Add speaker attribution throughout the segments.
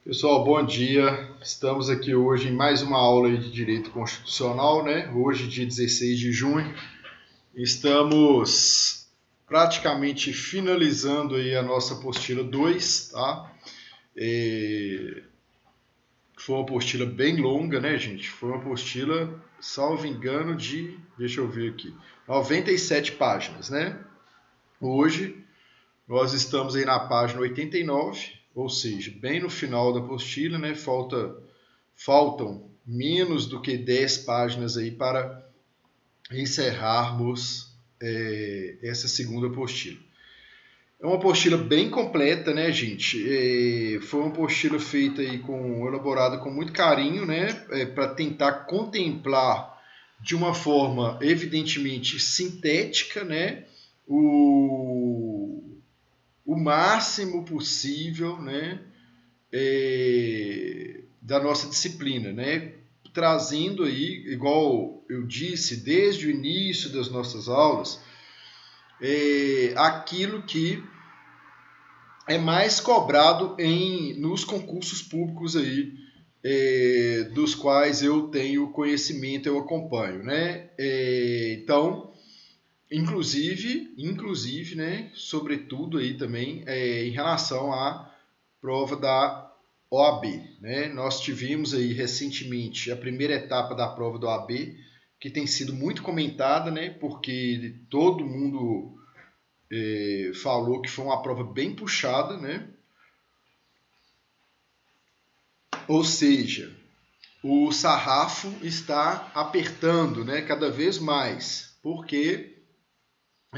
Speaker 1: Pessoal, bom dia. Estamos aqui hoje em mais uma aula de Direito Constitucional, né? Hoje, dia 16 de junho. Estamos praticamente finalizando aí a nossa apostila 2, tá? Foi uma apostila bem longa, né, gente? Foi uma apostila, salvo engano, deixa eu ver aqui, 97 páginas, né? Hoje, nós estamos aí na página 89, ou seja, bem no final da apostila, né? Faltam menos do que 10 páginas aí para encerrarmos essa segunda apostila. É uma apostila bem completa, né, gente? Foi uma apostila feita aí elaborada com muito carinho, né? Para tentar contemplar de uma forma evidentemente sintética, né? O máximo possível, né? Da nossa disciplina, né? Trazendo aí, igual eu disse desde o início das nossas aulas, aquilo que é mais cobrado nos concursos públicos aí, dos quais eu tenho conhecimento, eu acompanho, né? Então, inclusive, né? Sobretudo aí também em relação à prova da OAB, né? Nós tivemos aí recentemente a primeira etapa da prova da OAB, que tem sido muito comentada, né? Porque todo mundo falou que foi uma prova bem puxada, né? Ou seja, o sarrafo está apertando, né? Cada vez mais, porque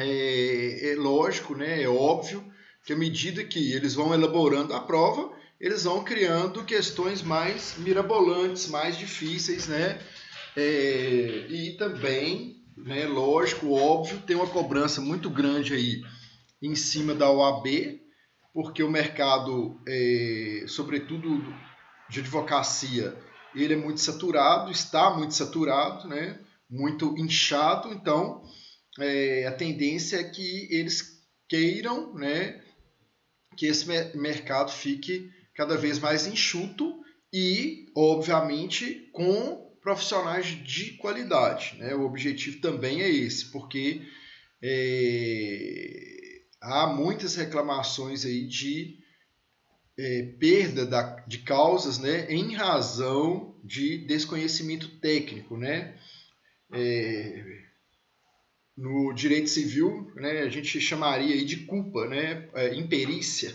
Speaker 1: é lógico, né? É óbvio que à medida que eles vão elaborando a prova, eles vão criando questões mais mirabolantes, mais difíceis, né? E também, né, lógico, óbvio, tem uma cobrança muito grande aí em cima da OAB, porque o mercado, sobretudo de advocacia, ele é muito saturado, está muito saturado, né? Muito inchado, então a tendência é que eles queiram, né, que esse mercado fique cada vez mais enxuto e, obviamente, com profissionais de qualidade, né? O objetivo também é esse, porque há muitas reclamações aí de perda de causas, né, em razão de desconhecimento técnico, né? No direito civil, né, a gente chamaria aí de culpa, né, imperícia,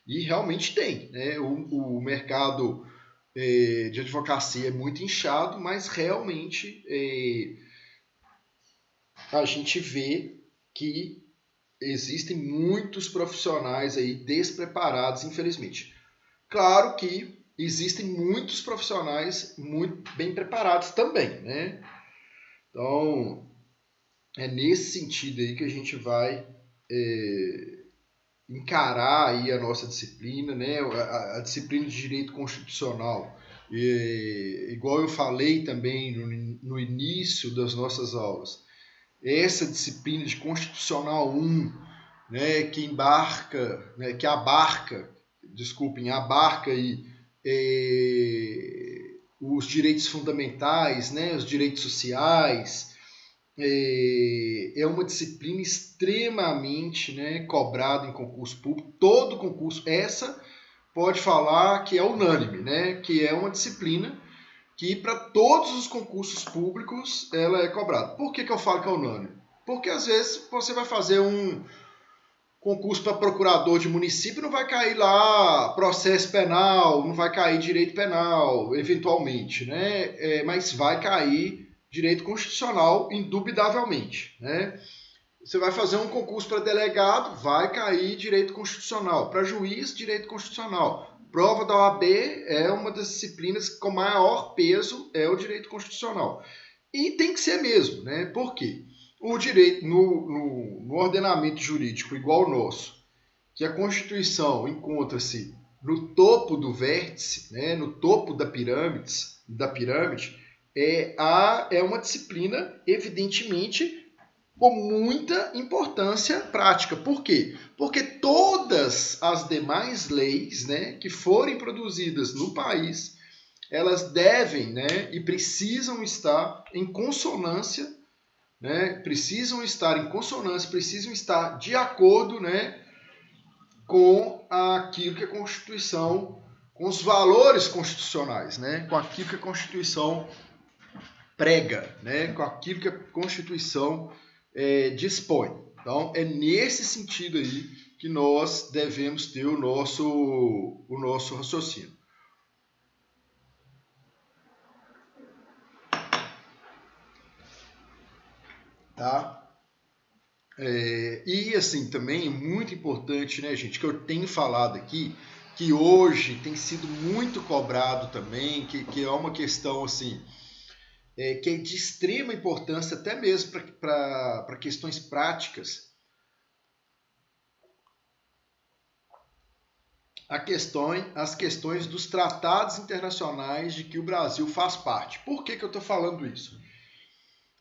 Speaker 1: e realmente tem, né? O mercado de advocacia é muito inchado, mas realmente a gente vê que existem muitos profissionais aí despreparados, infelizmente. Claro que existem muitos profissionais muito bem preparados também, né? Então, é nesse sentido aí que a gente vai encarar aí a nossa disciplina, né? A disciplina de direito constitucional. Igual eu falei também no início das nossas aulas, essa disciplina de Constitucional 1, né, abarca aí, os direitos fundamentais, né, os direitos sociais, é uma disciplina extremamente, né, cobrada em concurso público. Todo concurso, essa pode falar que é unânime, né, que é uma disciplina que para todos os concursos públicos ela é cobrada. Por que eu falo que é unânime? Porque às vezes você vai fazer um concurso para procurador de município, não vai cair lá processo penal, não vai cair direito penal, eventualmente, né? Mas vai cair direito constitucional, indubitavelmente, né? Você vai fazer um concurso para delegado, vai cair direito constitucional. Para juiz, direito constitucional. Prova da OAB é uma das disciplinas com maior peso, é o direito constitucional. E tem que ser mesmo, né? Por quê? O direito, no ordenamento jurídico igual ao nosso, que a Constituição encontra-se no topo do vértice, né? No topo da pirâmide, é uma disciplina, evidentemente, com muita importância prática. Por quê? Porque todas as demais leis, né, que forem produzidas no país, elas devem, né, e precisam estar em consonância, né, precisam estar de acordo, né, com aquilo que a Constituição, com os valores constitucionais, né, com aquilo que a Constituição prega, né, com aquilo que a Constituição dispõe. Então, é nesse sentido aí que nós devemos ter o nosso raciocínio. Tá? E assim, também é muito importante, né, gente, que eu tenho falado aqui, que hoje tem sido muito cobrado também, que é uma questão assim, que é de extrema importância até mesmo para questões práticas, as questões dos tratados internacionais de que o Brasil faz parte. Por que eu estou falando isso?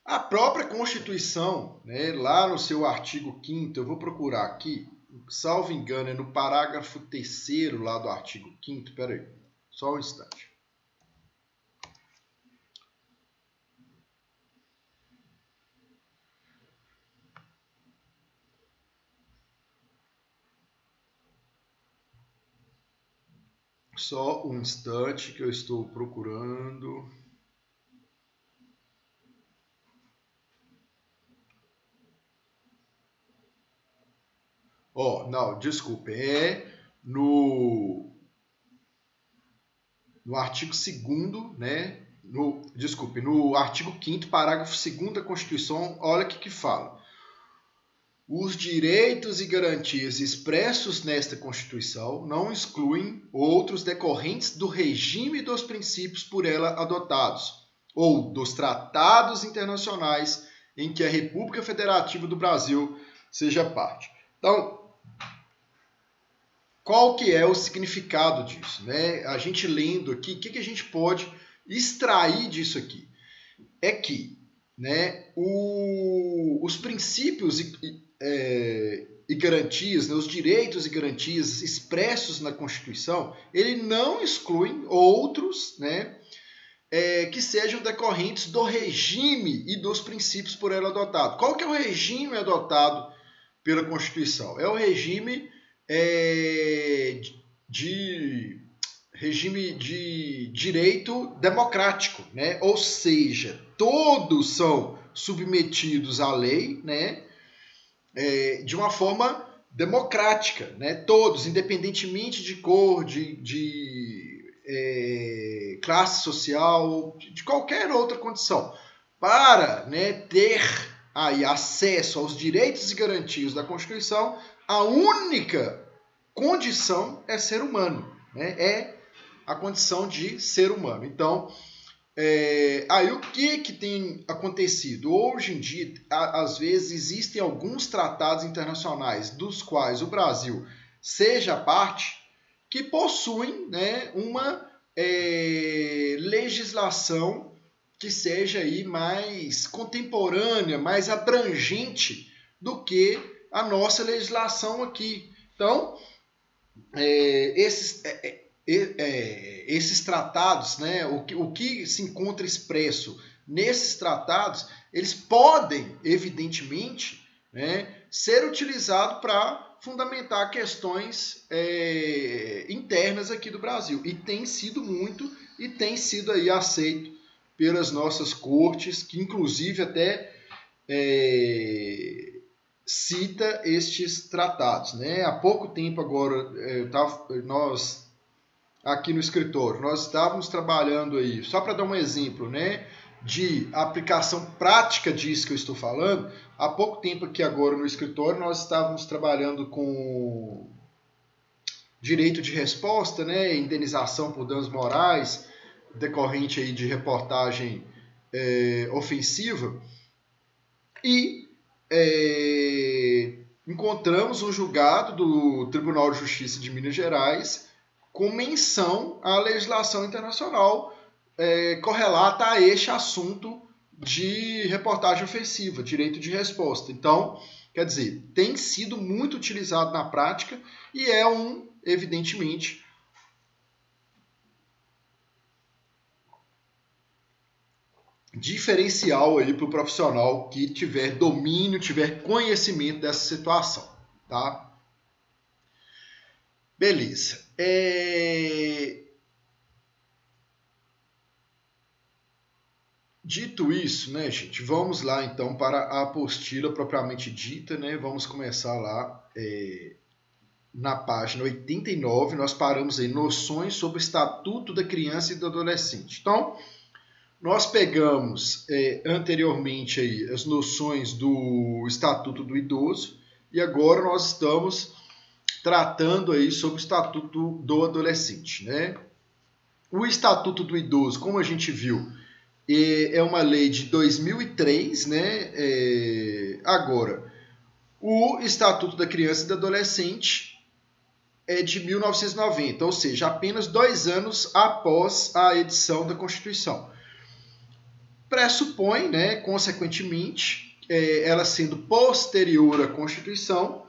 Speaker 1: A própria Constituição, né, lá no seu artigo 5º, eu vou procurar aqui, salvo engano, é no parágrafo 3º lá do artigo 5º, peraí, só um instante. Só um instante que eu estou procurando. Não, desculpe, é no artigo 2º, né? No artigo 5º, parágrafo 2º da Constituição, olha o que fala. Os direitos e garantias expressos nesta Constituição não excluem outros decorrentes do regime e dos princípios por ela adotados, ou dos tratados internacionais em que a República Federativa do Brasil seja parte. Então, qual que é o significado disso, né? A gente lendo aqui, o que a gente pode extrair disso aqui? É que, né, os princípios e garantias, né, os direitos e garantias expressos na Constituição, ele não excluem outros, né, que sejam decorrentes do regime e dos princípios por ela adotado. Qual que é o regime adotado pela Constituição? É o regime de direito democrático, né? Ou seja, todos são submetidos à lei, né? De uma forma democrática, né? Todos, independentemente de cor, de classe social, de qualquer outra condição, para, né, ter aí acesso aos direitos e garantias da Constituição, a única condição é ser humano, né? É a condição de ser humano. Então, aí o que tem acontecido? Hoje em dia, às vezes, existem alguns tratados internacionais dos quais o Brasil seja parte, que possuem, né, uma legislação que seja aí mais contemporânea, mais abrangente do que a nossa legislação aqui. Então, esses tratados, né, o que se encontra expresso nesses tratados, eles podem, evidentemente, né, ser utilizados para fundamentar questões internas aqui do Brasil. E tem sido muito, e tem sido aí aceito pelas nossas cortes, que inclusive até cita estes tratados, né? Há pouco tempo agora, nós aqui no escritório, nós estávamos trabalhando aí, só para dar um exemplo, né, de aplicação prática disso que eu estou falando. Há pouco tempo aqui agora no escritório, nós estávamos trabalhando com direito de resposta, né, indenização por danos morais, decorrente aí de reportagem ofensiva, e encontramos um julgado do Tribunal de Justiça de Minas Gerais com menção à legislação internacional correlata a este assunto de reportagem ofensiva, direito de resposta. Então, quer dizer, tem sido muito utilizado na prática e é evidentemente, diferencial aí para o profissional que tiver domínio, tiver conhecimento dessa situação, tá? Beleza. Dito isso, né, gente, vamos lá então para a apostila propriamente dita, né? Vamos começar lá na página 89, nós paramos em noções sobre o Estatuto da Criança e do Adolescente. Então, nós pegamos anteriormente aí as noções do Estatuto do Idoso e agora nós estamos tratando aí sobre o Estatuto do Adolescente, né? O Estatuto do Idoso, como a gente viu, é uma lei de 2003, né? Agora, o Estatuto da Criança e do Adolescente é de 1990, ou seja, apenas 2 anos após a edição da Constituição. Pressupõe, né, consequentemente, ela sendo posterior à Constituição,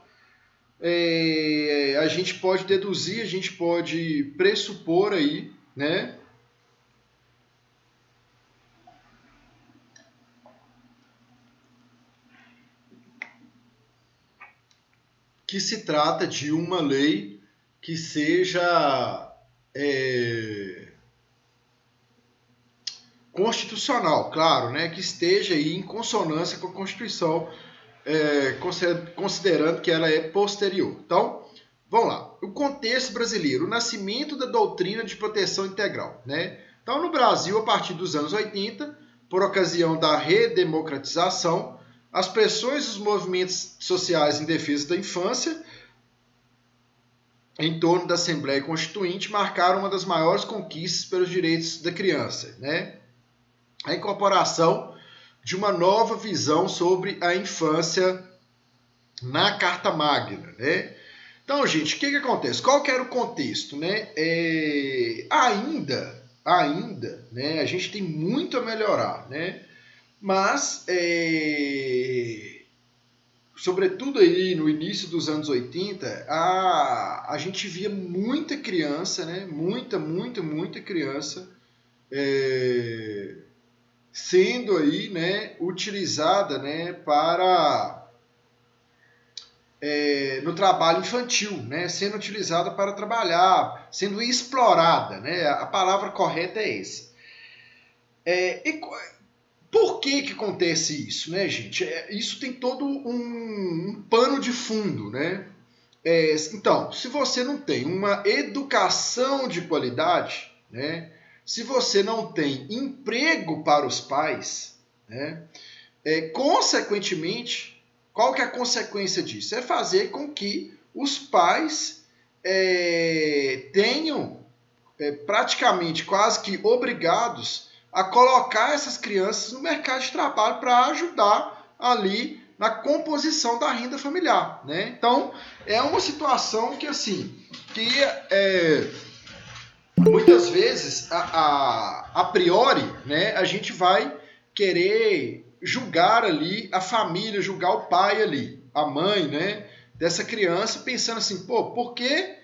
Speaker 1: a gente pode deduzir, a gente pode pressupor aí, né, que se trata de uma lei que seja constitucional, claro, né, que esteja aí em consonância com a Constituição, considerando que ela é posterior. Então, vamos lá. O contexto brasileiro, o nascimento da doutrina de proteção integral, né? Então, no Brasil, a partir dos anos 80, por ocasião da redemocratização, as pressões dos movimentos sociais em defesa da infância em torno da Assembleia Constituinte marcaram uma das maiores conquistas pelos direitos da criança, né? A incorporação de uma nova visão sobre a infância na Carta Magna, né? Então, gente, o que acontece? Qual que era o contexto, né? Ainda, né? A gente tem muito a melhorar, né? Mas, sobretudo aí no início dos anos 80, a gente via muita criança, né? Muita criança sendo aí, né, utilizada, né, para no trabalho infantil, né, sendo utilizada para trabalhar, sendo explorada, né, a palavra correta é essa. Por que acontece isso, né, gente? Isso tem todo um pano de fundo, né? Então, se você não tem uma educação de qualidade, né? Se você não tem emprego para os pais, né? Consequentemente, qual que é a consequência disso? É fazer com que os pais tenham praticamente quase que obrigados a colocar essas crianças no mercado de trabalho para ajudar ali na composição da renda familiar, né? Então, é uma situação que, assim, que muitas vezes, a priori, né, a gente vai querer julgar ali a família, julgar o pai ali, a mãe, né, dessa criança, pensando assim, pô, por que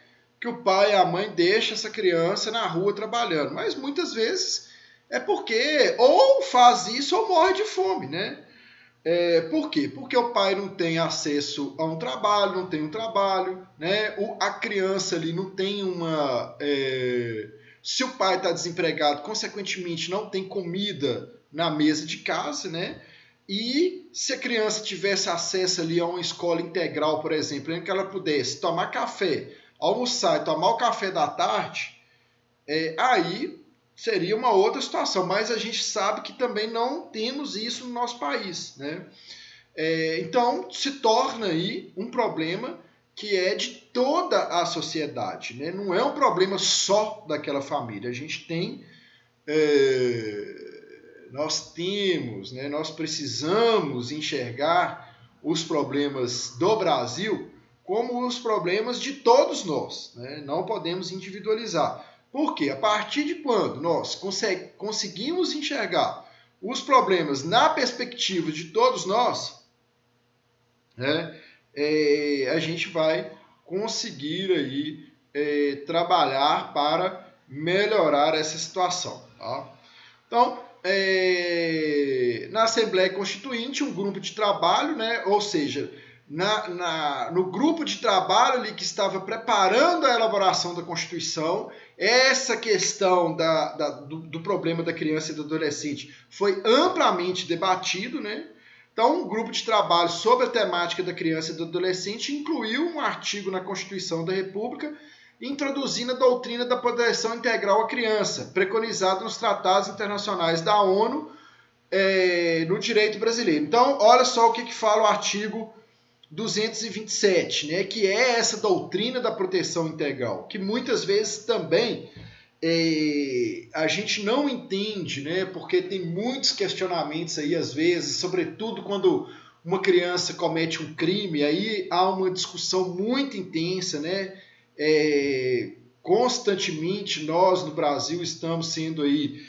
Speaker 1: o pai e a mãe deixam essa criança na rua trabalhando? Mas muitas vezes é porque ou faz isso ou morre de fome, né? Por quê? Porque o pai não tem acesso a um trabalho, não tem um trabalho, né? A criança ali não tem uma... se o pai está desempregado, consequentemente não tem comida na mesa de casa, né? E se a criança tivesse acesso ali a uma escola integral, por exemplo, em que ela pudesse tomar café, almoçar e tomar o café da tarde, aí seria uma outra situação, mas a gente sabe que também não temos isso no nosso país, né? Então, se torna aí um problema que é de toda a sociedade, né? Não é um problema só daquela família. A gente tem, né? Nós precisamos enxergar os problemas do Brasil como os problemas de todos nós, né? Não podemos individualizar. Por quê? A partir de quando nós conseguimos enxergar os problemas na perspectiva de todos nós, né, a gente vai conseguir aí trabalhar para melhorar essa situação. Tá? Então, na Assembleia Constituinte, um grupo de trabalho, né, ou seja, no grupo de trabalho ali que estava preparando a elaboração da Constituição, essa questão do problema da criança e do adolescente foi amplamente debatido, né? Então, um grupo de trabalho sobre a temática da criança e do adolescente incluiu um artigo na Constituição da República introduzindo a doutrina da proteção integral à criança, preconizada nos tratados internacionais da ONU no direito brasileiro. Então, olha só o que fala o artigo 227, né, que é essa doutrina da proteção integral, que muitas vezes também a gente não entende, né, porque tem muitos questionamentos aí, às vezes, sobretudo quando uma criança comete um crime, aí há uma discussão muito intensa, né, constantemente nós no Brasil estamos sendo aí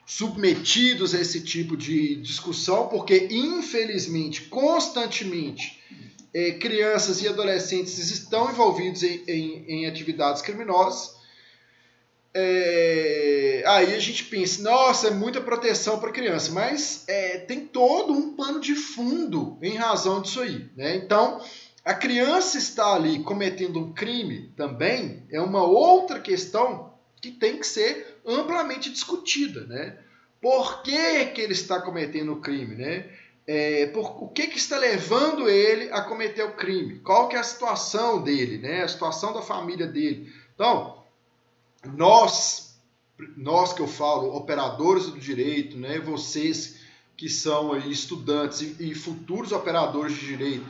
Speaker 1: submetidos a esse tipo de discussão, porque infelizmente, constantemente, crianças e adolescentes estão envolvidos em atividades criminosas. Aí a gente pensa, nossa, é muita proteção para criança, mas tem todo um pano de fundo em razão disso aí, né? Então, a criança está ali cometendo um crime também é uma outra questão que tem que ser amplamente discutida, né? Por que ele está cometendo o crime, né? O que está levando ele a cometer o crime? Qual que é a situação dele, né? A situação da família dele. Então, nós que eu falo, operadores do direito, né? Vocês que são aí estudantes e futuros operadores de direito,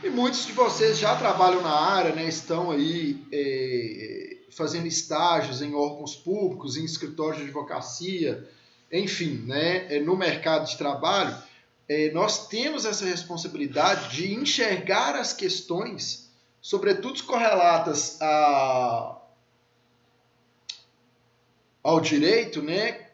Speaker 1: e muitos de vocês já trabalham na área, né? Estão aí fazendo estágios em órgãos públicos, em escritórios de advocacia, enfim, né? No mercado de trabalho, nós temos essa responsabilidade de enxergar as questões, sobretudo correlatas ao direito, né,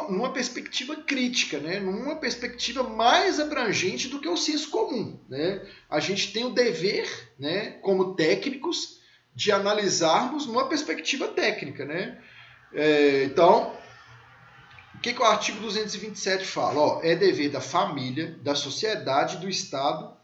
Speaker 1: numa perspectiva crítica, né, numa perspectiva mais abrangente do que o senso comum, né? A gente tem o dever, né, como técnicos, de analisarmos numa perspectiva técnica, né? Então, o que o artigo 227 fala? É dever da família, da sociedade, do Estado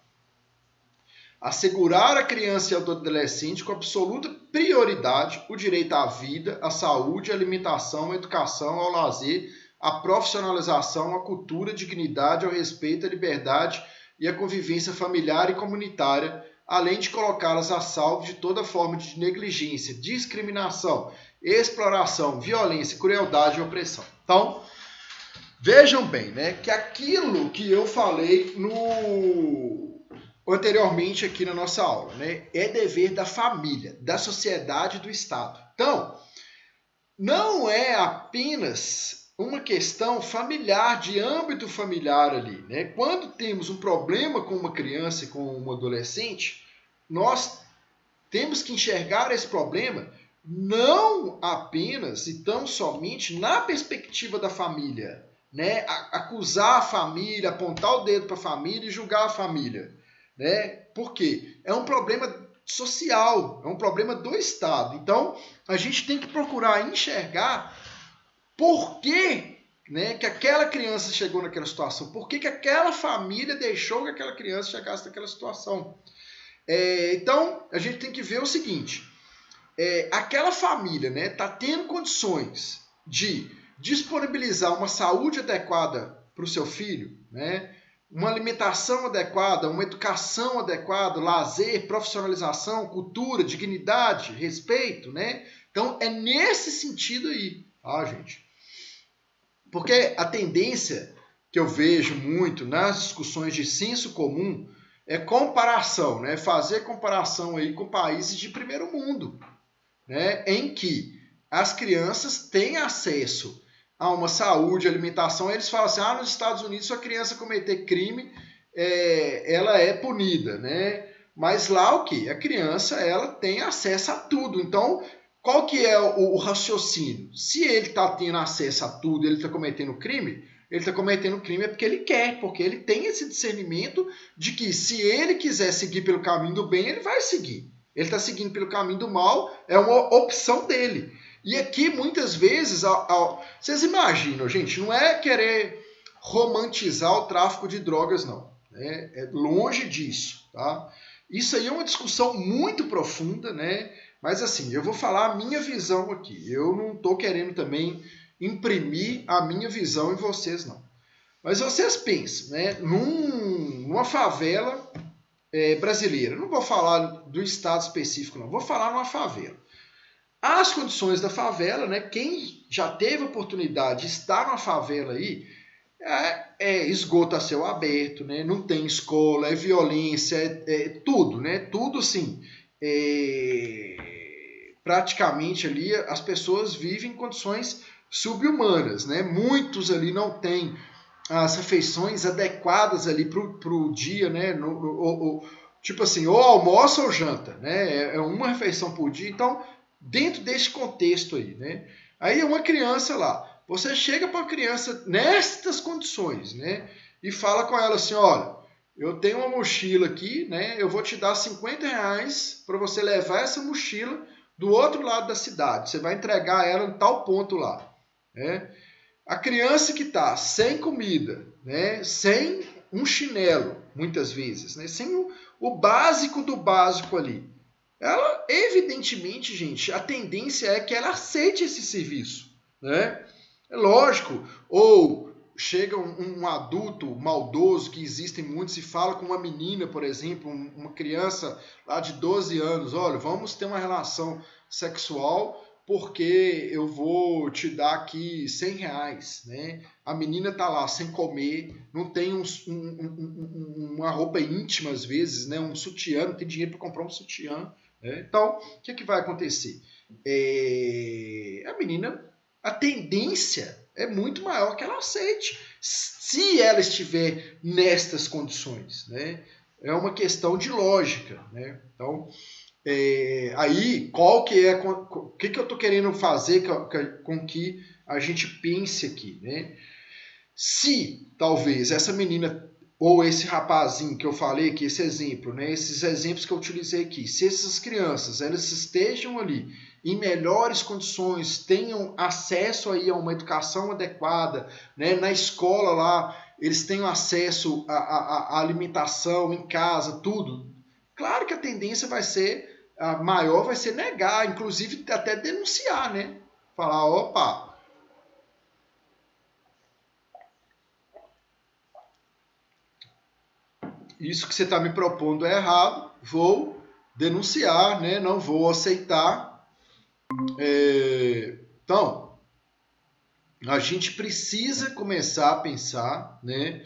Speaker 1: assegurar à criança e ao adolescente com absoluta prioridade o direito à vida, à saúde, à alimentação, à educação, ao lazer, à profissionalização, à cultura, à dignidade, ao respeito, à liberdade e à convivência familiar e comunitária, além de colocá-las a salvo de toda forma de negligência, discriminação, exploração, violência, crueldade e opressão. Então, vejam bem, né, que aquilo que eu falei anteriormente aqui na nossa aula, né, é dever da família, da sociedade e do Estado. Então, não é apenas uma questão familiar, de âmbito familiar ali, né? Quando temos um problema com uma criança e com um adolescente, nós temos que enxergar esse problema não apenas e tão somente na perspectiva da família, né? Acusar a família, apontar o dedo para a família e julgar a família, né? Por quê? É um problema social, é um problema do Estado. Então, a gente tem que procurar enxergar por que, né, que aquela criança chegou naquela situação, por que aquela família deixou que aquela criança chegasse naquela situação. Então, a gente tem que ver o seguinte, aquela família, né, tá tendo condições de disponibilizar uma saúde adequada para o seu filho, né, uma alimentação adequada, uma educação adequada, lazer, profissionalização, cultura, dignidade, respeito, né? Então, é nesse sentido aí, tá, gente? Porque a tendência que eu vejo muito nas discussões de senso comum é comparação, né? Fazer comparação aí com países de primeiro mundo, né? Em que as crianças têm acesso a uma saúde, alimentação, eles falam assim, nos Estados Unidos, se a criança cometer crime, ela é punida, né? Mas lá o quê? A criança, ela tem acesso a tudo. Então, qual que é o raciocínio? Se ele está tendo acesso a tudo, ele está cometendo crime, ele está cometendo crime é porque ele quer, porque ele tem esse discernimento de que se ele quiser seguir pelo caminho do bem, ele vai seguir. Ele está seguindo pelo caminho do mal, é uma opção dele. E aqui, muitas vezes, vocês imaginam, gente, não é querer romantizar o tráfico de drogas, não. Né? É longe disso, tá? Isso aí é uma discussão muito profunda, né? Mas assim, eu vou falar a minha visão aqui. Eu não estou querendo também imprimir a minha visão em vocês, não. Mas vocês pensem, né? Numa favela brasileira. Não vou falar do estado específico, não. Vou falar numa favela. As condições da favela, né? Quem já teve a oportunidade de estar numa favela aí, esgoto a céu aberto, né? Não tem escola, é violência, tudo, né? Tudo assim. Praticamente ali as pessoas vivem em condições subhumanas, né? Muitos ali não têm as refeições adequadas ali para o dia, né? Tipo assim, ou almoça ou janta, né? É uma refeição por dia. Então, dentro desse contexto aí, né? Aí é uma criança lá. Você chega para uma criança nestas condições, né? E fala com ela assim, olha, eu tenho uma mochila aqui, né? Eu vou te dar R$50 para você levar essa mochila do outro lado da cidade. Você vai entregar ela em tal ponto lá, né? A criança que está sem comida, né? Sem um chinelo, muitas vezes, né? Sem o básico do básico ali. Ela, evidentemente, gente, a tendência é que ela aceite esse serviço, né? É lógico. Ou chega um adulto maldoso, que existem muitos, e fala com uma menina, por exemplo, uma criança lá de 12 anos, olha, vamos ter uma relação sexual porque eu vou te dar aqui R$100, né? A menina tá lá sem comer, não tem uma roupa íntima às vezes, né? Um sutiã, não tem dinheiro para comprar um sutiã, né? Então, o que vai acontecer? A menina, a tendência é muito maior que ela aceite, se ela estiver nestas condições, né? É uma questão de lógica, né? Então, aí, qual que é, o que eu estou querendo fazer com que a gente pense aqui, né? Se, talvez, essa menina ou esse rapazinho que eu falei aqui, esse exemplo, né? Esses exemplos que eu utilizei aqui, se essas crianças, elas estejam ali em melhores condições, tenham acesso aí a uma educação adequada, né? Na escola lá, eles tenham acesso à alimentação em casa, tudo. Claro que a tendência vai ser maior, vai ser negar, inclusive até denunciar, né? Falar, opa, isso que você está me propondo é errado, vou denunciar, né? Não vou aceitar. Então, a gente precisa começar a pensar, né?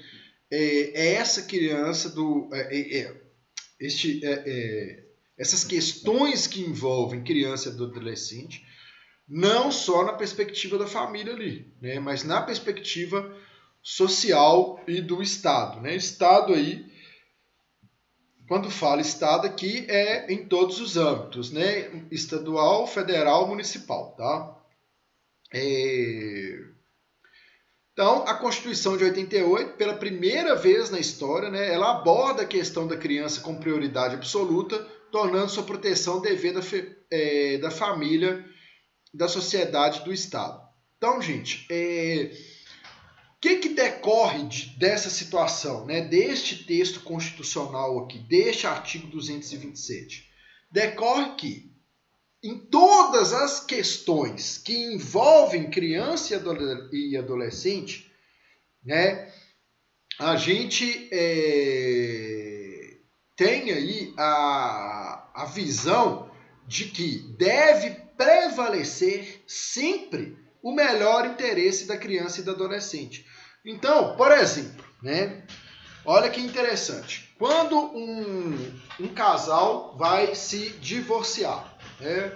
Speaker 1: Essa criança essas questões que envolvem criança e adolescente, não só na perspectiva da família ali, né? Mas na perspectiva social e do Estado, né? Estado aí, quando fala Estado aqui, é em todos os âmbitos, né? Estadual, federal, municipal, tá? Então, a Constituição de 88, pela primeira vez na história, né, ela aborda a questão da criança com prioridade absoluta, tornando sua proteção dever da família, da sociedade, do Estado. Então, gente, o que decorre dessa situação, né, deste texto constitucional aqui, deste artigo 227? Decorre que, em todas as questões que envolvem criança e adolescente, né, a gente tem aí a visão de que deve prevalecer sempre o melhor interesse da criança e do adolescente. Então, por exemplo, né, olha que interessante. Quando um casal vai se divorciar, né,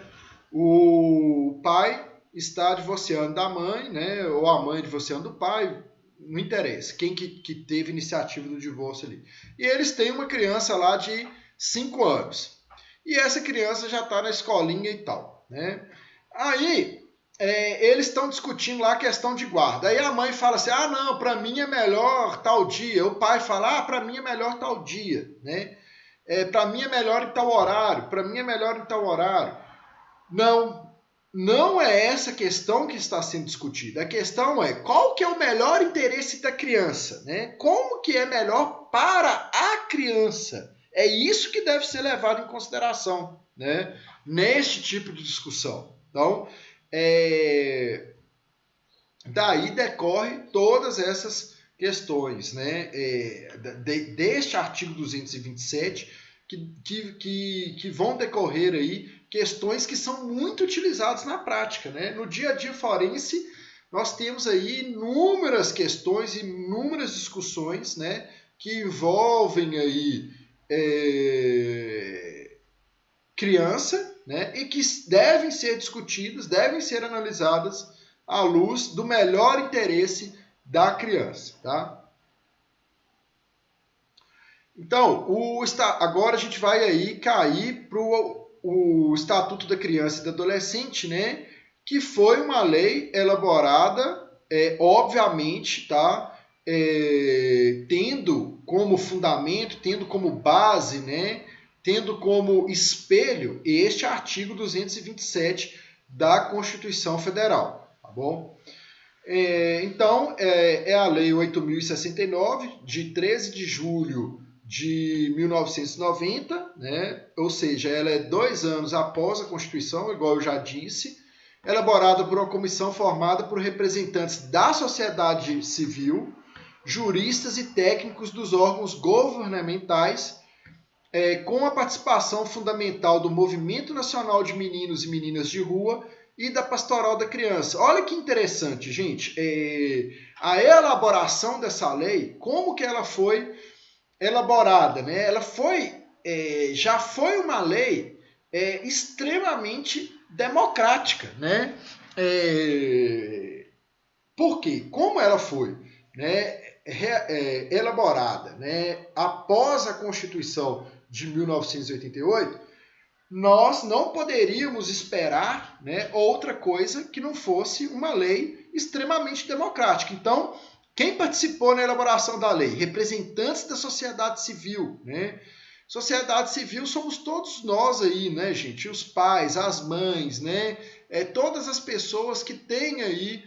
Speaker 1: o pai está divorciando da mãe, né, ou a mãe divorciando do pai, não interessa, quem que teve iniciativa do divórcio ali. E eles têm uma criança lá de 5 anos. E essa criança já está na escolinha e tal, né? Aí, eles estão discutindo lá a questão de guarda. Aí a mãe fala assim, ah, não, para mim é melhor tal dia. O pai fala, ah, para mim é melhor tal dia, né? Para mim é melhor em tal horário, para mim é melhor em tal horário. Não, não é essa questão que está sendo discutida. A questão é qual que é o melhor interesse da criança, né? Como que é melhor para a criança? É isso que deve ser levado em consideração, né? Neste tipo de discussão. Então, daí decorre todas essas questões, né? Deste artigo 227, que vão decorrer aí questões que são muito utilizadas na prática, né? No dia a dia forense, nós temos aí inúmeras questões, inúmeras discussões, né? Que envolvem aí criança, né? E que devem ser discutidas, devem ser analisadas à luz do melhor interesse da criança, tá? Então, agora a gente vai aí cair para o Estatuto da Criança e do Adolescente, né? Que foi uma lei elaborada, obviamente, tá? Tendo como fundamento, tendo como base, né? Tendo como espelho este artigo 227 da Constituição Federal, tá bom? Então, é a Lei 8.069, de 13 de julho de 1990, né? Ou seja, ela é 2 anos após a Constituição, igual eu já disse, elaborada por uma comissão formada por representantes da sociedade civil, juristas e técnicos dos órgãos governamentais, com a participação fundamental do Movimento Nacional de Meninos e Meninas de Rua e da Pastoral da Criança. Olha que interessante, gente. A elaboração dessa lei, como que ela foi elaborada, né? Ela já foi uma lei extremamente democrática, né? Por quê? Como ela foi, né, elaborada, né, após a Constituição de 1988, nós não poderíamos esperar, né, outra coisa que não fosse uma lei extremamente democrática. Então, quem participou na elaboração da lei? Representantes da sociedade civil, né? Sociedade civil somos todos nós aí, né, gente? Os pais, as mães, né? Todas as pessoas que têm aí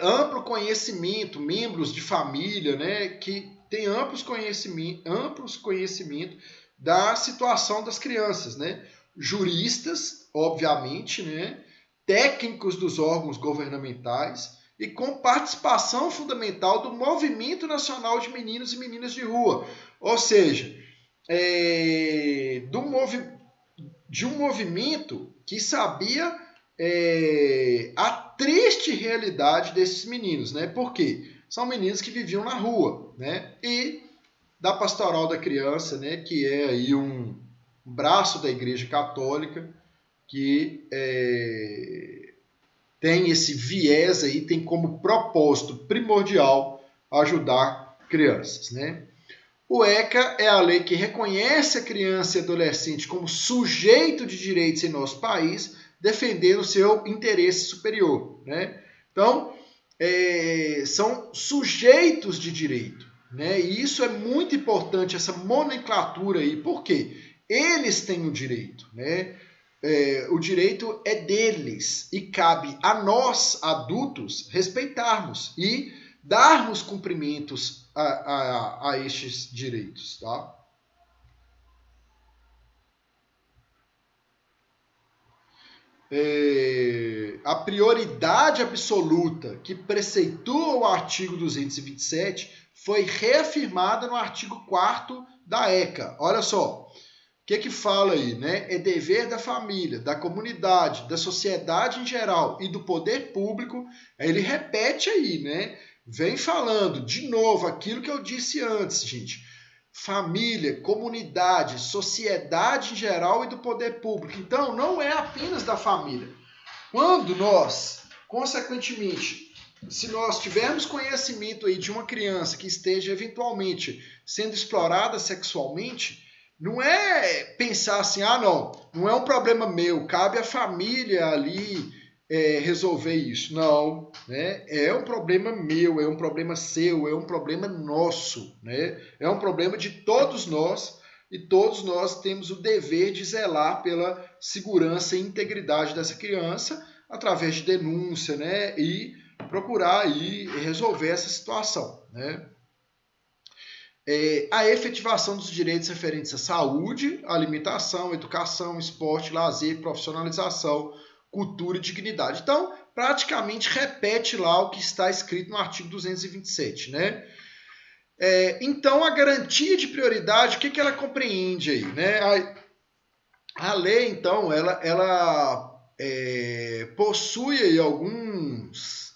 Speaker 1: amplo conhecimento, membros de família, né? Que têm amplos conhecimentos da situação das crianças, né? Juristas, obviamente, né? Técnicos dos órgãos governamentais e com participação fundamental do Movimento Nacional de Meninos e Meninas de Rua, ou seja, de um movimento que sabia a triste realidade desses meninos, né? Por quê? São meninos que viviam na rua, né? E da Pastoral da Criança, né? Que é aí um braço da Igreja Católica que tem esse viés aí, tem como propósito primordial ajudar crianças, né? O ECA é a lei que reconhece a criança e adolescente como sujeito de direitos em nosso país, defendendo o seu interesse superior, né? Então, são sujeitos de direito, né? E isso é muito importante, essa nomenclatura aí, por quê? Eles têm o direito, né? O direito é deles e cabe a nós, adultos, respeitarmos e darmos cumprimentos a estes direitos, tá? A prioridade absoluta que preceitua o artigo 227 foi reafirmada no artigo 4º da ECA. Olha só, o que fala aí, né? É dever da família, da comunidade, da sociedade em geral e do poder público. Ele repete aí, né? Vem falando de novo aquilo que eu disse antes, gente. Família, comunidade, sociedade em geral e do poder público. Então, não é apenas da família. Quando nós, consequentemente, se nós tivermos conhecimento aí de uma criança que esteja eventualmente sendo explorada sexualmente, não é pensar assim, não é um problema meu, cabe à família ali resolver isso. Não, né? É um problema meu, é um problema seu, é um problema nosso, né? É um problema de todos nós e todos nós temos o dever de zelar pela segurança e integridade dessa criança através de denúncia, né? E procurar aí resolver essa situação, né? A efetivação dos direitos referentes à saúde, alimentação, educação, esporte, lazer, profissionalização, cultura e dignidade. Então, praticamente repete lá o que está escrito no artigo 227, né? Então, a garantia de prioridade, o que ela compreende aí, né? A lei, então, ela possui aí alguns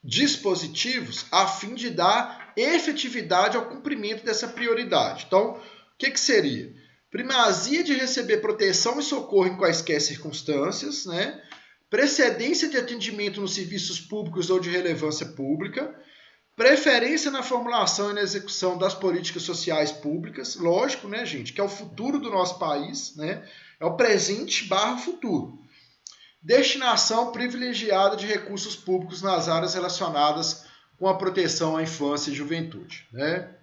Speaker 1: dispositivos a fim de dar efetividade ao cumprimento dessa prioridade. Então, o que seria? Primazia de receber proteção e socorro em quaisquer circunstâncias, né? Precedência de atendimento nos serviços públicos ou de relevância pública, preferência na formulação e na execução das políticas sociais públicas, lógico, né, gente, que é o futuro do nosso país, né? É o presente / futuro. Destinação privilegiada de recursos públicos nas áreas relacionadas com a proteção à infância e juventude, né?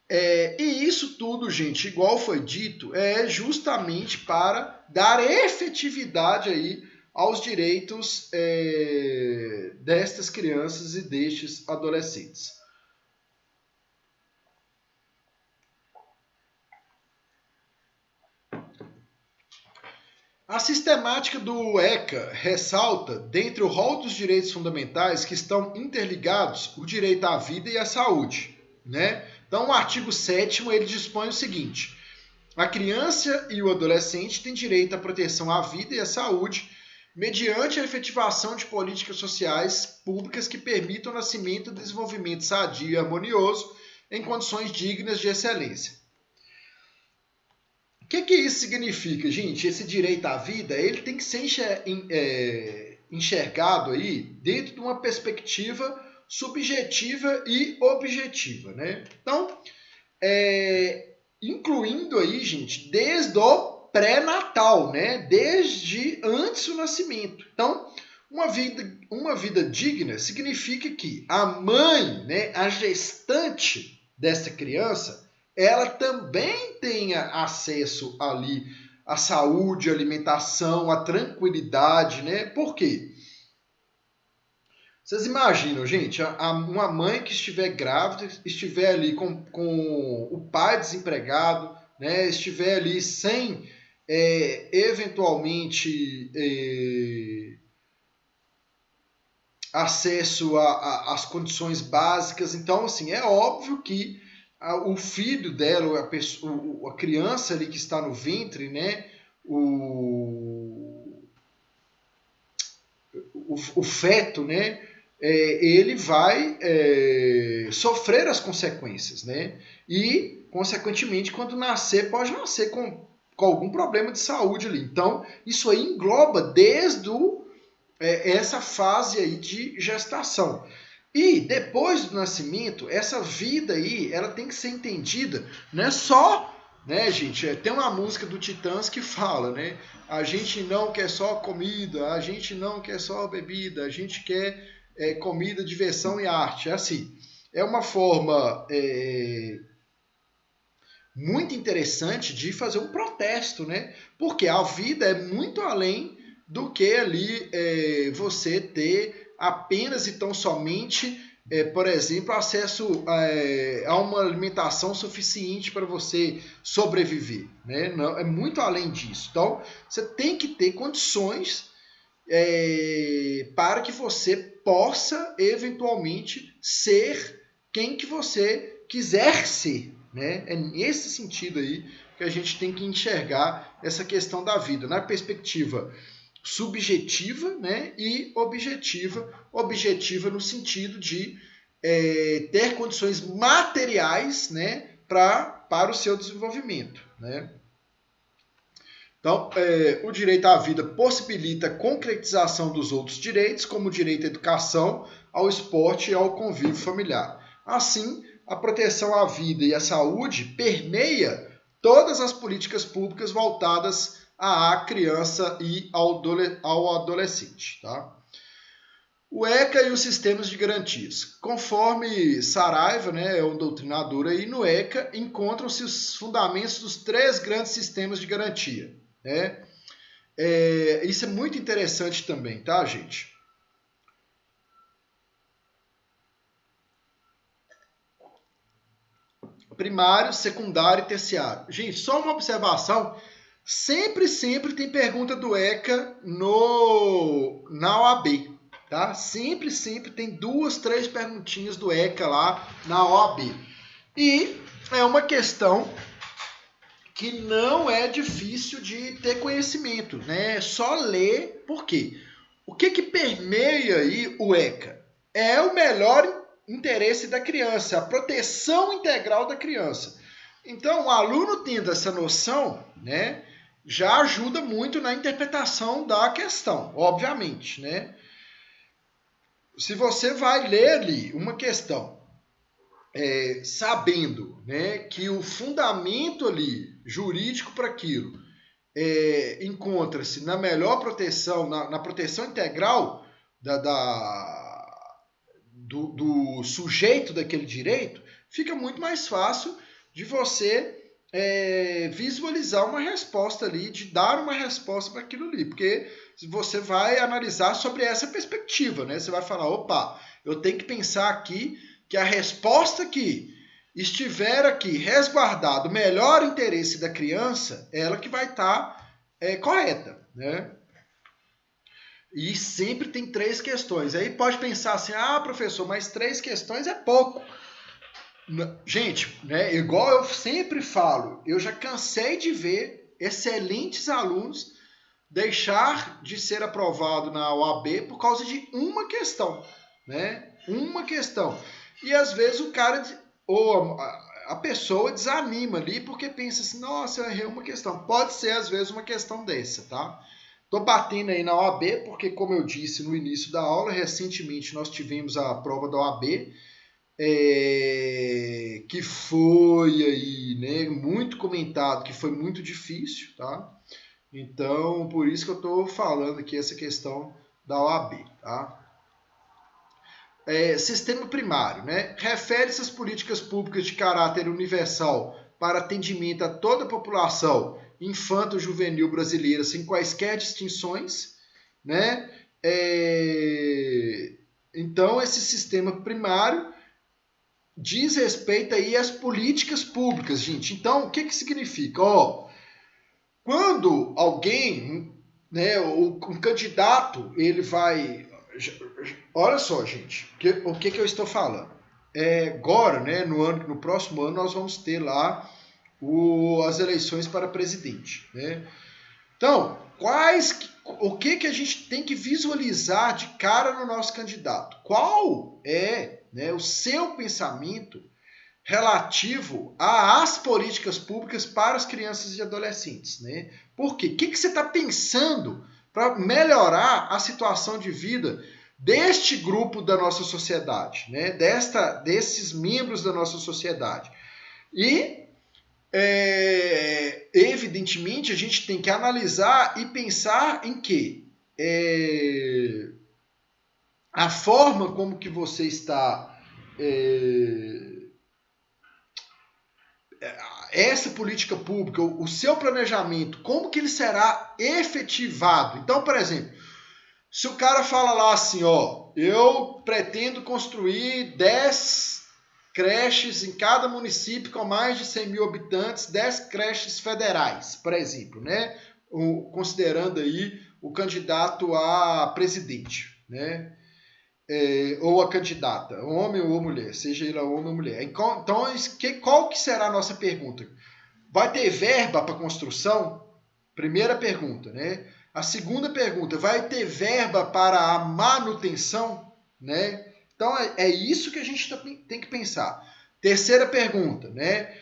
Speaker 1: E isso tudo, gente, igual foi dito, é justamente para dar efetividade aí aos direitos destas crianças e destes adolescentes. A sistemática do ECA ressalta, dentre o rol dos direitos fundamentais, que estão interligados o direito à vida e à saúde, né? Então, o artigo 7º, ele dispõe o seguinte: a criança e o adolescente têm direito à proteção à vida e à saúde, mediante a efetivação de políticas sociais públicas que permitam o nascimento e desenvolvimento sadio e harmonioso em condições dignas de excelência. O que isso significa, gente? Esse direito à vida, ele tem que ser enxergado aí dentro de uma perspectiva subjetiva e objetiva, né? Então, incluindo aí, gente, desde o pré-natal, né? Desde antes do nascimento. Então, uma vida digna significa que a mãe, né, a gestante dessa criança, ela também tenha acesso ali à saúde, à alimentação, à tranquilidade, né? Por quê? Vocês imaginam, gente, uma mãe que estiver grávida, estiver ali com o pai desempregado, né? Estiver ali sem, eventualmente, acesso às condições básicas. Então, assim, é óbvio que o filho dela, a criança ali que está no ventre, né? O feto, né? Ele vai sofrer as consequências, né? E, consequentemente, quando nascer, pode nascer com algum problema de saúde ali. Então, isso aí engloba desde essa fase aí de gestação. E depois do nascimento, essa vida aí, ela tem que ser entendida, não é só, né, gente? Tem uma música do Titãs que fala, né? A gente não quer só comida, a gente não quer só bebida, a gente quer comida, diversão e arte. É assim, é uma forma muito interessante de fazer um protesto, né? Porque a vida é muito além do que ali você ter apenas e tão somente, por exemplo, acesso a uma alimentação suficiente para você sobreviver, né? Não, é muito além disso. Então, você tem que ter condições para que você possa, eventualmente, ser quem que você quiser ser, né? É nesse sentido aí que a gente tem que enxergar essa questão da vida, na perspectiva subjetiva, né, e objetiva. Objetiva no sentido de ter condições materiais, né, para o seu desenvolvimento, né? Então, o direito à vida possibilita a concretização dos outros direitos, como o direito à educação, ao esporte e ao convívio familiar. Assim, a proteção à vida e à saúde permeia todas as políticas públicas voltadas à criança e ao adolescente. Tá? O ECA e os sistemas de garantias. Conforme Saraiva, né, é um doutrinador aí, no ECA encontram-se os fundamentos dos 3 grandes sistemas de garantia. Né? Isso é muito interessante também, tá, gente? Primário, secundário e terciário. Gente, só uma observação. Sempre tem pergunta do ECA na OAB. Tá? Sempre tem 2, 3 perguntinhas do ECA lá na OAB. E é uma questão que não é difícil de ter conhecimento, né? É só ler. Por quê? O que permeia aí o ECA? É o melhor interesse da criança, a proteção integral da criança. Então, o aluno tendo essa noção, né, já ajuda muito na interpretação da questão, obviamente, né? Se você vai ler ali uma questão sabendo, né, que o fundamento ali jurídico para aquilo encontra-se na melhor proteção, na proteção integral do sujeito daquele direito, fica muito mais fácil de você visualizar uma resposta ali, de dar uma resposta para aquilo ali, porque você vai analisar sobre essa perspectiva, né? Você vai falar, opa, eu tenho que pensar aqui que a resposta que estiver aqui resguardado o melhor interesse da criança, ela que vai estar correta, né? E sempre tem 3 questões. Aí pode pensar assim, professor, mas 3 questões é pouco. Gente, né, igual eu sempre falo, eu já cansei de ver excelentes alunos deixar de ser aprovado na OAB por causa de uma questão, né? Uma questão. E às vezes o cara, ou a pessoa desanima ali porque pensa assim, nossa, eu errei uma questão. Pode ser às vezes uma questão dessa, tá? Tô batendo aí na OAB porque, como eu disse no início da aula, recentemente nós tivemos a prova da OAB, que foi aí, né, muito comentado, que foi muito difícil, tá? Então, por isso que eu estou falando aqui essa questão da OAB, tá? Sistema primário, né? Refere-se às políticas públicas de caráter universal para atendimento a toda a população infanto-juvenil brasileira, sem quaisquer distinções, né? Então, esse sistema primário diz respeito aí às políticas públicas, gente. Então, o que significa? Quando alguém, né, um candidato, ele vai... Olha só, gente, o que eu estou falando. Agora, né, no próximo ano, nós vamos ter lá as eleições para presidente, né? Então, o que a gente tem que visualizar de cara no nosso candidato? Qual é, né, o seu pensamento relativo às políticas públicas para as crianças e adolescentes, né? Por quê? O que você está pensando para melhorar a situação de vida deste grupo da nossa sociedade, né? Desses membros da nossa sociedade? E, evidentemente, a gente tem que analisar e pensar em que a forma como que você está... essa política pública, o seu planejamento, como que ele será efetivado? Então, por exemplo, se o cara fala lá assim, eu pretendo construir 10 creches em cada município com mais de 100 mil habitantes, 10 creches federais, por exemplo, né? Considerando aí o candidato a presidente, né? Ou a candidata, homem ou mulher, seja ele homem ou mulher. Então, qual que será a nossa pergunta? Vai ter verba para construção? Primeira pergunta, né? A segunda pergunta, vai ter verba para a manutenção? Né? Então, é isso que a gente tem que pensar. Terceira pergunta, né?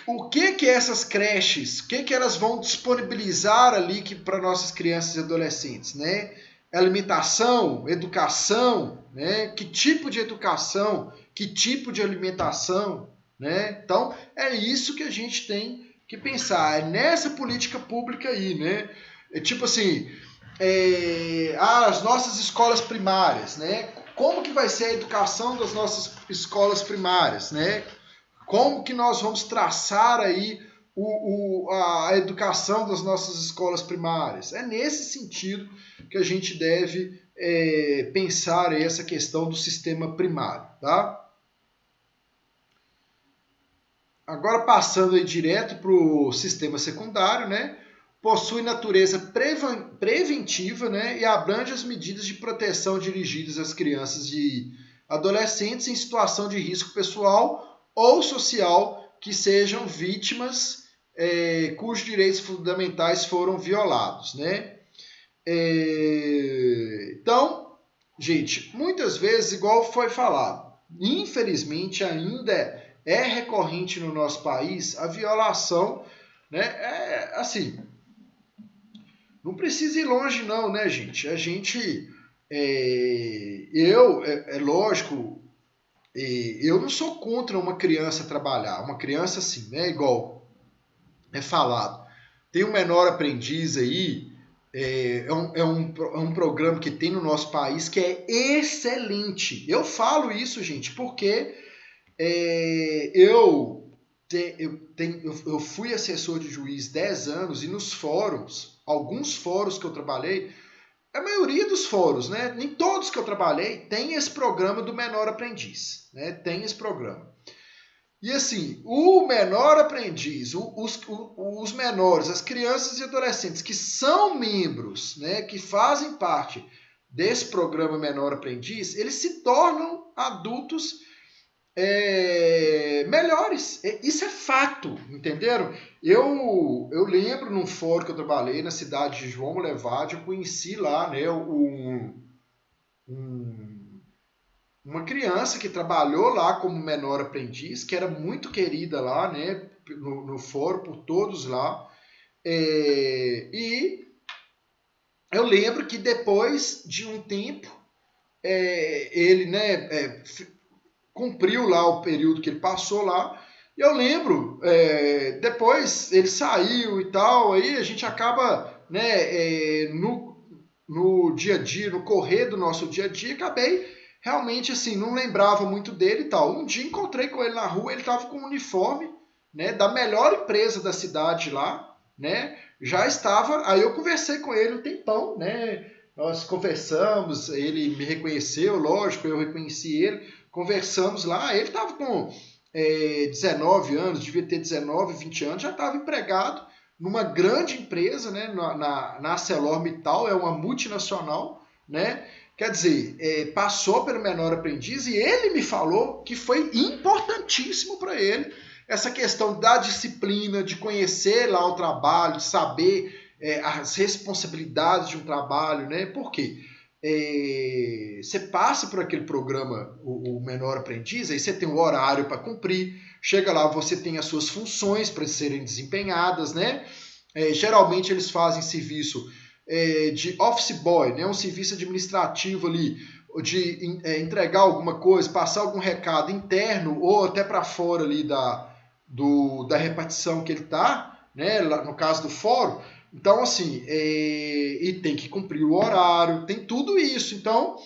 Speaker 1: O que essas creches, o que elas vão disponibilizar ali para nossas crianças e adolescentes, né? Alimentação, educação, né? Que tipo de educação, que tipo de alimentação, né? Então, é isso que a gente tem que pensar, é nessa política pública aí, né? É tipo assim, as nossas escolas primárias, né? Como que vai ser a educação das nossas escolas primárias, né? Como que nós vamos traçar aí a educação das nossas escolas primárias? É nesse sentido que a gente deve pensar aí essa questão do sistema primário, tá? Agora passando aí direto para o sistema secundário, né? Possui natureza preventiva, né? E abrange as medidas de proteção dirigidas às crianças e adolescentes em situação de risco pessoal ou social que sejam vítimas cujos direitos fundamentais foram violados, né? Então, gente, muitas vezes, igual foi falado, infelizmente ainda é recorrente no nosso país a violação, né? Assim, não precisa ir longe não, né, gente? A gente, é lógico, eu não sou contra uma criança trabalhar, uma criança assim, né? Igual é falado. Tem um menor aprendiz aí, é um programa que tem no nosso país que é excelente. Eu falo isso, gente, porque eu fui assessor de juiz 10 anos e nos fóruns, alguns fóruns que eu trabalhei, a maioria dos fóruns, né? Nem todos que eu trabalhei tem esse programa do menor aprendiz, né? Tem esse programa. E assim, o menor aprendiz, os menores, as crianças e adolescentes que são membros, né, que fazem parte desse programa Menor Aprendiz, eles se tornam adultos melhores. Isso é fato, entenderam? Eu lembro num fórum que eu trabalhei na cidade de João Molevade, eu conheci lá, né, uma criança que trabalhou lá como menor aprendiz, que era muito querida lá, né, no fórum, por todos lá. E eu lembro que depois de um tempo, ele, né, cumpriu lá o período que ele passou lá. E eu lembro, depois ele saiu e tal, aí a gente acaba, né, no dia a dia, no correr do nosso dia a dia, acabei realmente assim, não lembrava muito dele e tal. Um dia encontrei com ele na rua, ele estava com um uniforme, né, da melhor empresa da cidade lá, né? Já estava, aí eu conversei com ele um tempão, né? Nós conversamos, ele me reconheceu, lógico, eu reconheci ele, conversamos lá, ele estava com 19 anos, devia ter 19, 20 anos, já estava empregado numa grande empresa, né, na ArcelorMittal, é uma multinacional, né? Quer dizer, passou pelo menor aprendiz e ele me falou que foi importantíssimo para ele essa questão da disciplina, de conhecer lá o trabalho, de saber as responsabilidades de um trabalho, né? Por quê? Você passa por aquele programa, o Menor Aprendiz, aí você tem um horário para cumprir, chega lá, você tem as suas funções para serem desempenhadas, né? Geralmente eles fazem serviço de office boy, né? Um serviço administrativo ali, de entregar alguma coisa, passar algum recado interno ou até para fora ali da repartição que ele está, né? No caso do fórum. Então, assim, e tem que cumprir o horário, tem tudo isso. Então,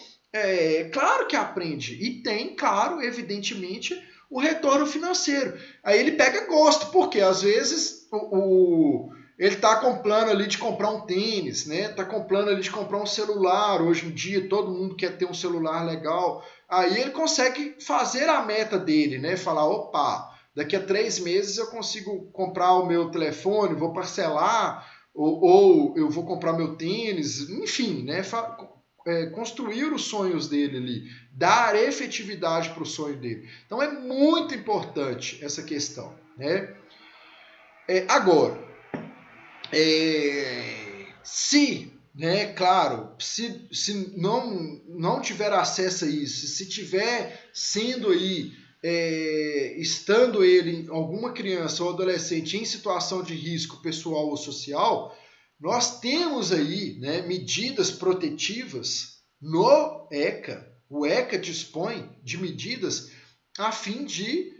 Speaker 1: claro que aprende. E tem, claro, evidentemente, o retorno financeiro. Aí ele pega gosto, porque às vezes ele está com plano ali de comprar um tênis, né? Está com plano ali de comprar um celular. Hoje em dia, todo mundo quer ter um celular legal. Aí ele consegue fazer a meta dele, né? Falar, opa, daqui a 3 meses eu consigo comprar o meu telefone, vou parcelar, ou eu vou comprar meu tênis, enfim, né? Construir os sonhos dele ali, dar efetividade para o sonho dele. Então é muito importante essa questão, né? Agora, se, né, claro, se não tiver acesso a isso, se tiver sendo aí, estando ele, alguma criança ou adolescente em situação de risco pessoal ou social, nós temos aí, né, medidas protetivas no ECA. O ECA dispõe de medidas a fim de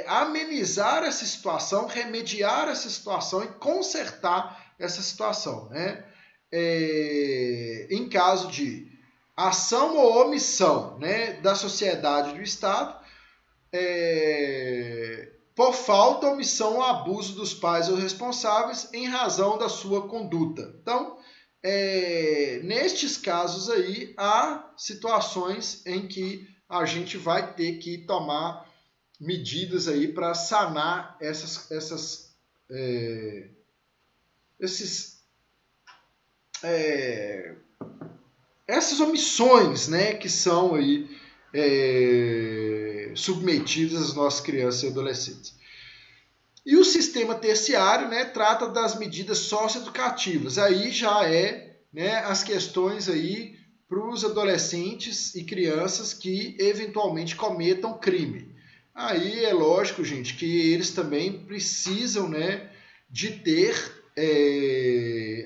Speaker 1: amenizar essa situação, remediar essa situação e consertar essa situação, né? Em caso de ação ou omissão, né, da sociedade do Estado, por falta, omissão ou abuso dos pais ou responsáveis em razão da sua conduta. Então, nestes casos aí, há situações em que a gente vai ter que tomar medidas aí para sanar essas omissões, né, que são aí submetidas às nossas crianças e adolescentes. E o sistema terciário, né, trata das medidas socioeducativas. Aí já né, as questões aí para os adolescentes e crianças que eventualmente cometam crime. Aí é lógico, gente, que eles também precisam, né, de ter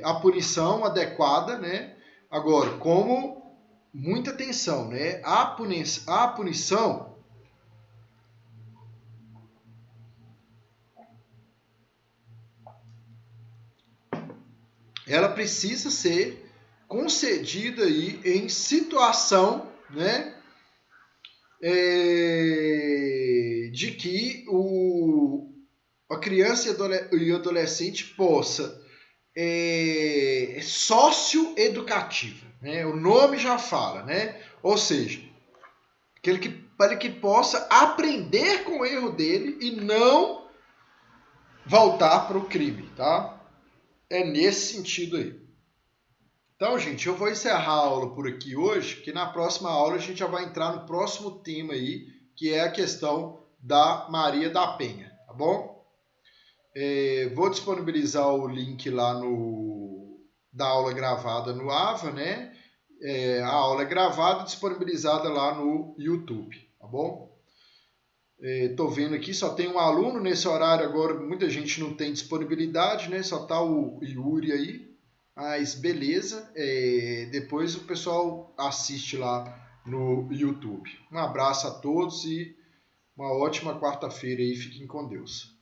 Speaker 1: a punição adequada, né? Agora, como muita atenção, né? A punição ela precisa ser concedida aí em situação, né, de que a criança e o adolescente possa socioeducativa, né? O nome já fala, né? Ou seja, para que possa aprender com o erro dele e não voltar para o crime, tá? É nesse sentido aí. Então, gente, eu vou encerrar a aula por aqui hoje, que na próxima aula a gente já vai entrar no próximo tema aí, que é a questão da Maria da Penha, tá bom? Vou disponibilizar o link lá da aula gravada no AVA, né? A aula é gravada e disponibilizada lá no YouTube, tá bom? Estou vendo aqui, só tem um aluno nesse horário agora, muita gente não tem disponibilidade, né? Só tá o Yuri aí, mas beleza, depois o pessoal assiste lá no YouTube. Um abraço a todos e uma ótima quarta-feira aí, fiquem com Deus.